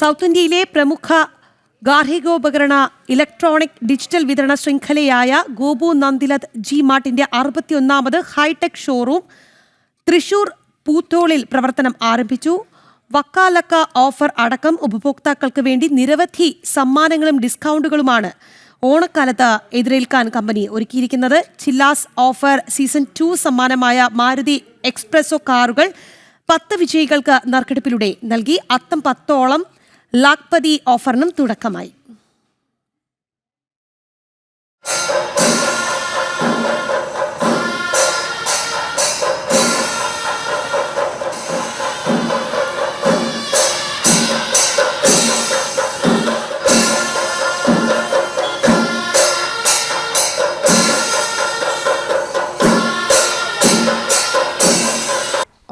South ഇന്ത്യയിലെ പ്രമുഖ ഗാർഹികോപകരണ electronic digital വിതരണ ശൃംഖലയായ ഗോപു നന്ദിലത് ജി മാർട്ടിന്റെ 61ാമത് ഹൈടെക് ഷോറൂം തൃശൂർ പൂത്തോളിൽ പ്രവർത്തനം ആരംഭിച്ചു. വക്കാലക്ക ഓഫർ അടക്കം ഉപഭോക്താക്കൾക്ക് വേണ്ടി നിരവധി സമ്മാനങ്ങളും ഡിസ്കൗണ്ടുകളുമാണ് ഓണക്കാലത്ത് എതിരേൽക്കാൻ കമ്പനി ഒരുക്കിയിരിക്കുന്നത്. ചില്ലാസ് ഓഫർ സീസൺ 2 സമ്മാനമായ മാരുതി എക്സ്പ്രസോ കാറുകൾ 10 വിജയികൾക്ക് നറുക്കെടുപ്പിലൂടെ നൽകി. അത്തം 10ഓളം ലാഖ്പതി ഓഫറിനും തുടക്കമായി.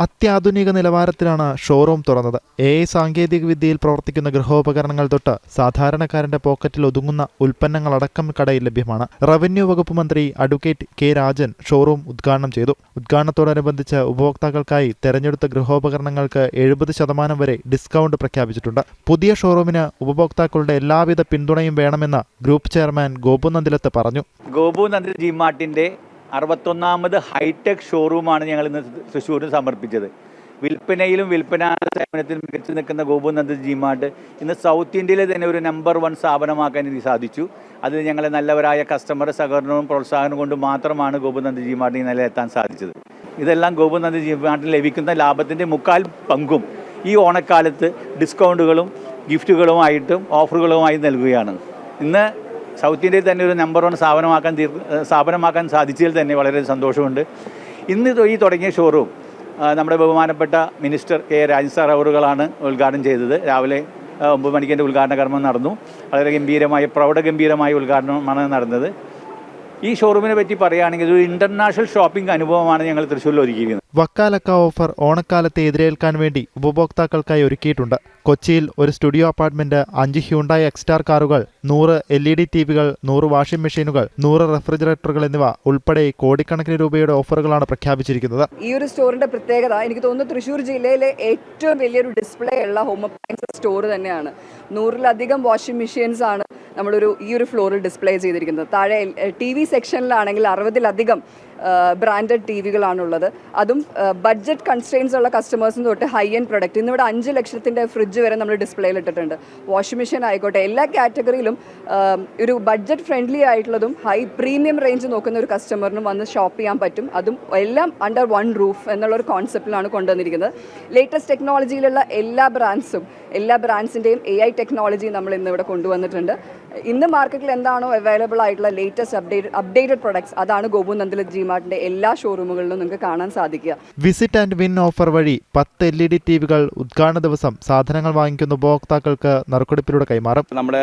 അത്യാധുനിക നിലവാരത്തിലാണ് ഷോറൂം തുറന്നത്. AI സാങ്കേതിക വിദ്യയിൽ പ്രവർത്തിക്കുന്ന ഗൃഹോപകരണങ്ങൾ തൊട്ട് സാധാരണക്കാരന്റെ പോക്കറ്റിൽ ഒതുങ്ങുന്ന ഉൽപ്പന്നങ്ങളടക്കം കടയിൽ ലഭ്യമാണ്. റവന്യൂ വകുപ്പ് മന്ത്രി അഡ്വക്കേറ്റ് കെ രാജൻ ഷോറൂം ഉദ്ഘാടനം ചെയ്തു. ഉദ്ഘാടനത്തോടനുബന്ധിച്ച് ഉപഭോക്താക്കൾക്കായി തെരഞ്ഞെടുത്ത ഗൃഹോപകരണങ്ങൾക്ക് 70% വരെ ഡിസ്കൗണ്ട് പ്രഖ്യാപിച്ചിട്ടുണ്ട്. പുതിയ ഷോറൂമിന് ഉപഭോക്താക്കളുടെ എല്ലാവിധ പിന്തുണയും വേണമെന്ന് ഗ്രൂപ്പ് ചെയർമാൻ ഗോപു നന്ദിലത്ത് പറഞ്ഞു. ഗോപു നന്ദിലത്ത് ജി മാർട്ടിന്റെ 61ാമത് ഹൈടെക് ഷോറൂമാണ് ഞങ്ങൾ ഇന്ന് തൃശ്ശൂരിൽ സമർപ്പിച്ചത്. വിൽപ്പനയിലും വിൽപ്പനാ സേവനത്തിലും മികച്ചു നിൽക്കുന്ന ഗോപു നന്ദിലത്ത് ജി മാർട്ട് ഇന്ന് സൗത്ത് ഇന്ത്യയിലെ തന്നെ ഒരു നമ്പർ 1 സ്ഥാപനമാക്കാൻ എനിക്ക് സാധിച്ചു. അത് ഞങ്ങളെ നല്ലവരായ കസ്റ്റമർ സഹകരണവും പ്രോത്സാഹനവും കൊണ്ട് മാത്രമാണ് ഗോപു നന്ദിലത്ത് ജി മാർട്ടിൽ നിലയെത്താൻ സാധിച്ചത്. ഇതെല്ലാം ഗോപു നന്ദിലത്ത് ജി മാർട്ടിൽ ലഭിക്കുന്ന ലാഭത്തിൻ്റെ 3/4 പങ്കും ഈ ഓണക്കാലത്ത് ഡിസ്കൗണ്ടുകളും ഗിഫ്റ്റുകളുമായിട്ടും ഓഫറുകളുമായി നൽകുകയാണ്. ഇന്ന് സൗത്ത് ഇന്ത്യയിൽ തന്നെ ഒരു നമ്പർ 1 സ്ഥാപനമാക്കാൻ സാധിച്ചതിൽ തന്നെ വളരെ സന്തോഷമുണ്ട്. ഇന്ന് ഈ തുടങ്ങിയ ഷോറൂം നമ്മുടെ ബഹുമാനപ്പെട്ട മിനിസ്റ്റർ കെ രാജൻ സാർ അവറുകളാണ് ഉദ്ഘാടനം ചെയ്തത്. രാവിലെ 9 മണിക്ക് എൻ്റെ ഉദ്ഘാടന കർമ്മം നടന്നു. വളരെ പ്രൗഢഗംഭീരമായ ഉദ്ഘാടനമാണ് നടന്നത്. ഈ ഷോറൂമിനെ പറ്റി പറയുകയാണെങ്കിൽ ഒരു ഇന്റർനാഷണൽ ഷോപ്പിംഗ് അനുഭവമാണ് ഞങ്ങൾ തൃശ്ശൂരിൽ ഒരുക്കിയിരിക്കുന്നത്. വക്കാലക്ക ഓഫർ ഓണക്കാലത്തെ എതിരേൽക്കാൻ വേണ്ടി ഉപഭോക്താക്കൾക്കായി ഒരുക്കിയിട്ടുണ്ട്. കൊച്ചിയിൽ ഒരു സ്റ്റുഡിയോ അപ്പാർട്ട്മെന്റ്, 5 ഹ്യുണ്ടായി എക്സ്റ്റാർ കാറുകൾ, 100 LED TVകൾ, 100 വാഷിംഗ് മെഷീനുകൾ, 100 റെഫ്രിജറേറ്ററുകൾ എന്നിവ ഉൾപ്പെടെ കോടിക്കണക്കിന് രൂപയുടെ ഓഫറുകളാണ് പ്രഖ്യാപിച്ചിരിക്കുന്നത്. ഈ ഒരു സ്റ്റോറിന്റെ പ്രത്യേകത എനിക്ക് തോന്നുന്നു തൃശ്ശൂർ ജില്ലയിലെ ഏറ്റവും വലിയൊരു ഡിസ്പ്ലേ ഉള്ള ഹോം അപ്ലയൻസ് സ്റ്റോർ തന്നെയാണ്. 100-ലധികം വാഷിംഗ് മെഷീൻസ് ആണ് ഈ ഒരു ഫ്ലോറിൽ ഡിസ്പ്ലേ ചെയ്തിരിക്കുന്നത്. താഴെ TV സെക്ഷനിലാണെങ്കിൽ 60-ലധികം ബ്രാൻഡഡ് TVകളാണുള്ളത്. അതും ബഡ്ജറ്റ് കൺസ്ട്രെയിൻസ് ഉള്ള കസ്റ്റമേഴ്സിന് തൊട്ട് ഹൈ എൻഡ് പ്രൊഡക്റ്റ്. ഇന്നിവിടെ 5 ലക്ഷത്തിൻ്റെ ഫ്രിഡ്ജ് വരെ നമ്മൾ ഡിസ്പ്ലേയിൽ ഇട്ടിട്ടുണ്ട്. വാഷിംഗ് മെഷീൻ ആയിക്കോട്ടെ, എല്ലാ കാറ്റഗറിയിലും ഒരു ബഡ്ജറ്റ് ഫ്രണ്ട്ലി ആയിട്ടുള്ളതും ഹൈ പ്രീമിയം റേഞ്ച് നോക്കുന്ന ഒരു കസ്റ്റമറിനും വന്ന് ഷോപ്പ് ചെയ്യാൻ പറ്റും. അതും എല്ലാം അണ്ടർ 1 റൂഫ് എന്നുള്ളൊരു കോൺസെപ്റ്റിലാണ് കൊണ്ടുവന്നിരിക്കുന്നത്. ലേറ്റസ്റ്റ് ടെക്നോളജിയിലുള്ള എല്ലാ ബ്രാൻഡ്സിൻ്റെയും AI ടെക്നോളജി നമ്മൾ ഇന്നിവിടെ കൊണ്ടുവന്നിട്ടുണ്ട്. ഇന്ന് മാർക്കറ്റിൽ എന്താണോ അവൈലബിൾ ആയിട്ടുള്ള ലേറ്റസ്റ്റ് അപ്ഡേറ്റഡ് പ്രൊഡക്ട്സ് അതാണ് ഗോപു നന്ദിലത്ത് ജി മാർട്ടിന്റെ എല്ലാ ഷോറൂമുകളിലും നിങ്ങൾക്ക് കാണാൻ സാധിക്കുക. വിസിറ്റ് ആൻഡ് വിൻ ഓഫർ വഴി 10 LED TVകൾ ഉദ്ഘാടന ദിവസം സാധനങ്ങൾ വാങ്ങിക്കുന്ന ഉപഭോക്താക്കൾക്ക് നറുക്കെടുപ്പിലൂടെ കൈമാറും. നമ്മുടെ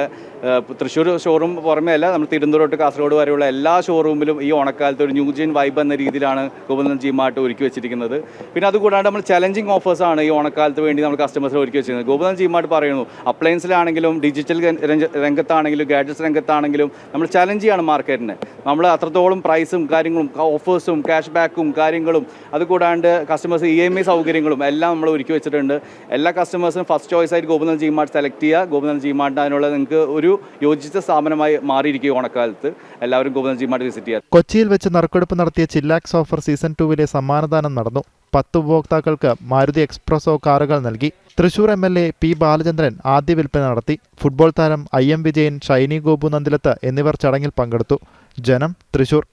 തൃശ്ശൂർ ഷോറൂം പുറമേ അല്ല, നമ്മൾ തിരുവനന്തപുരം തൊട്ട് കാസർഗോഡ് വരെയുള്ള എല്ലാ ഷോറൂമിലും ഈ ഓണക്കാലത്ത് ഒരു ന്യൂജൻ വൈബ് എന്ന രീതിയിലാണ് ഗോപു നന്ദിലത്ത് ജി മാർട്ട് ഒരുക്കി വെച്ചിരിക്കുന്നത്. പിന്നെ അതുകൂടാണ്ട് നമ്മൾ ചലഞ്ചിങ് ഓഫേഴ്സാണ് ഈ ഓണക്കാലത്ത് വേണ്ടി നമ്മൾ കസ്റ്റമേഴ്സിന് ഒരുക്കി വെച്ചിരിക്കുന്നത്. ഗോപു നന്ദിലത്ത് ജി മാർട്ട് പറയുന്നു, അപ്ലയൻസിലാണെങ്കിലും ഡിജിറ്റൽ ഗാഡ്ജറ്റ്സ് രംഗത്താണെങ്കിലും നമ്മൾ ചലഞ്ച് ചെയ്യാണ് മാർക്കറ്റിനെ. നമ്മൾ അത്രത്തോളം പ്രൈസും കാര്യങ്ങളും ഓഫേഴ്സും ക്യാഷ് ബാക്കും കാര്യങ്ങളും അതുകൂടാണ്ട് കസ്റ്റമേഴ്സ് EMI സൗകര്യങ്ങളും എല്ലാം നമ്മൾ ഒരുക്കി വെച്ചിട്ടുണ്ട്. എല്ലാ കസ്റ്റമേഴ്സിനും ഫസ്റ്റ് ചോയ്സ് ആയിട്ട് Gopu Nandilath G mart select ചെയ്യുക. ഗോപു നന്ദിലത്ത് ജി മാർട്ട് അതിനുള്ള നിങ്ങൾക്ക് ഒരു യോജിച്ച സ്ഥാപനമായി മാറിയിരിക്കും ഓണക്കാലത്ത്. എല്ലാവരും Gopu Nandilath G mart visit ചെയ്യുക. കൊച്ചിയിൽ വെച്ച് നറുക്കെടുപ്പ് നടത്തിയ ചില്ലാക്സ് ഓഫർ സീസൺ 2 സമ്മാനദാനം നടന്നു. 10 ഉപഭോക്താക്കൾക്ക് മാരുതി എക്സ്പ്രസോ കാറുകൾ നൽകി. തൃശൂർ MLA P ബാലചന്ദ്രൻ ആദ്യ വിൽപ്പന നടത്തി. ഫുട്ബോൾ താരം IM വിജയൻ, ഷൈനി, ഗോപു നന്ദിലത്ത് എന്നിവർ ചടങ്ങിൽ പങ്കെടുത്തു. ജനം, തൃശൂർ.